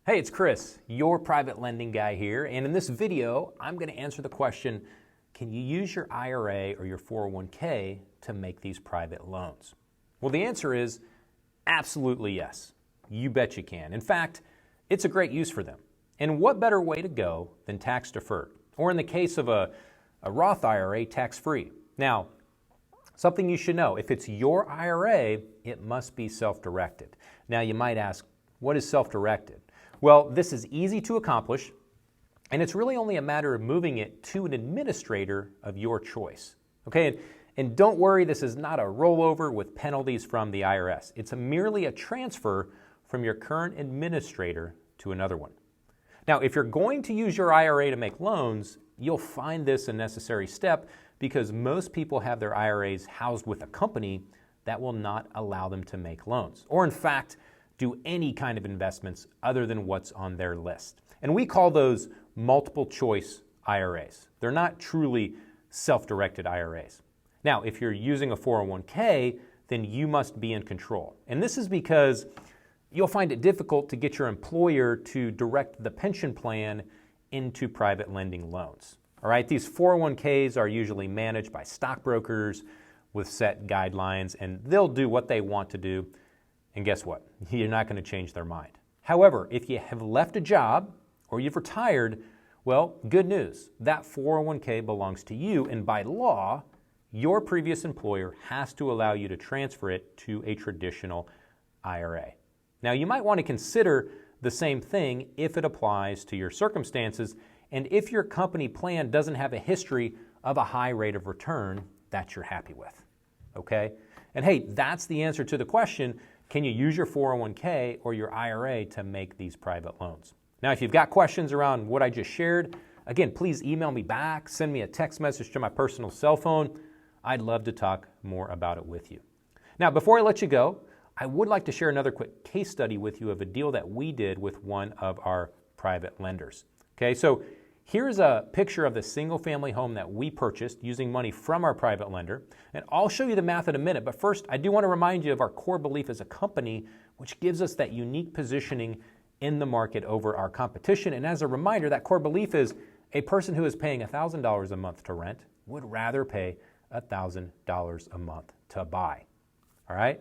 Hey, it's Chris, your private lending guy here, and in this video, I'm going to answer the question, can you use your IRA or your 401k to make these private loans? Well, the answer is absolutely yes. You bet you can. In fact, it's a great use for them. And what better way to go than tax deferred? Or in the case of a Roth IRA, tax-free. Now, something you should know, if it's your IRA, it must be self-directed. Now, you might ask, what is self-directed? Well, this is easy to accomplish, and it's really only a matter of moving it to an administrator of your choice. Okay, and don't worry, this is not a rollover with penalties from the IRS. It's merely a transfer from your current administrator to another one. Now, if you're going to use your IRA to make loans, you'll find this a necessary step because most people have their IRAs housed with a company that will not allow them to make loans, or in fact, do any kind of investments other than what's on their list. And we call those multiple choice IRAs. They're not truly self-directed IRAs. Now, if you're using a 401k, then you must be in control. And this is because you'll find it difficult to get your employer to direct the pension plan into private lending loans. All right, these 401ks are usually managed by stockbrokers with set guidelines, and they'll do what they want to do. And guess what? You're not going to change their mind. However, if you have left a job or you've retired, well, good news. That 401k belongs to you, and by law, your previous employer has to allow you to transfer it to a traditional IRA. Now, you might want to consider the same thing if it applies to your circumstances and if your company plan doesn't have a history of a high rate of return that you're happy with. Okay? And hey, that's the answer to the question, can you use your 401k or your IRA to make these private loans? Now, if you've got questions around what I just shared, again, please email me back, send me a text message to my personal cell phone. I'd love to talk more about it with you. Now, before I let you go, I would like to share another quick case study with you of a deal that we did with one of our private lenders. Okay, so here's a picture of the single family home that we purchased using money from our private lender. And I'll show you the math in a minute, but first I do want to remind you of our core belief as a company, which gives us that unique positioning in the market over our competition. And as a reminder, that core belief is a person who is paying $1,000 a month to rent would rather pay $1,000 a month to buy. All right?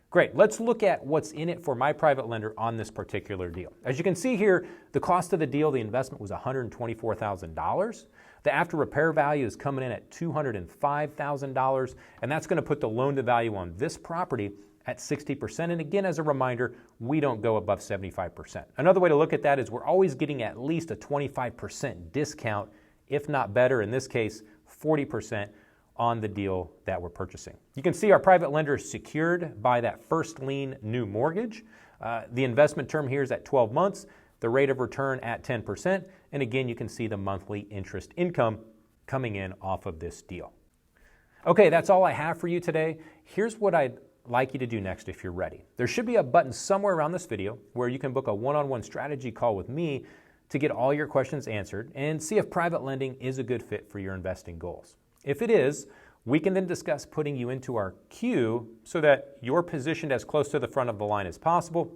Great. Let's look at what's in it for my private lender on this particular deal. As you can see here, the cost of the deal, the investment was $124,000. The after repair value is coming in at $205,000, and that's going to put the loan to value on this property at 60%. And again, as a reminder, we don't go above 75%. Another way to look at that is we're always getting at least a 25% discount, if not better, in this case, 40% on the deal that we're purchasing. You can see our private lender is secured by that first lien new mortgage. The investment term here is at 12 months, the rate of return at 10%, and again, you can see the monthly interest income coming in off of this deal. Okay, that's all I have for you today. Here's what I'd like you to do next if you're ready. There should be a button somewhere around this video where you can book a one-on-one strategy call with me to get all your questions answered and see if private lending is a good fit for your investing goals. If it is, we can then discuss putting you into our queue so that you're positioned as close to the front of the line as possible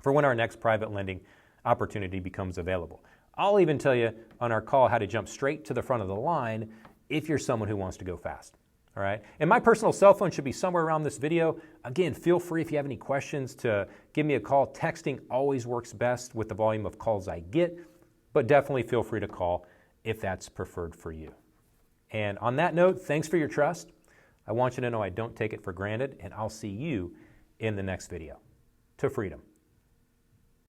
for when our next private lending opportunity becomes available. I'll even tell you on our call how to jump straight to the front of the line if you're someone who wants to go fast. All right? And my personal cell phone should be somewhere around this video. Again, feel free if you have any questions to give me a call. Texting always works best with the volume of calls I get, but definitely feel free to call if that's preferred for you. And on that note, thanks for your trust. I want you to know I don't take it for granted, and I'll see you in the next video. To freedom.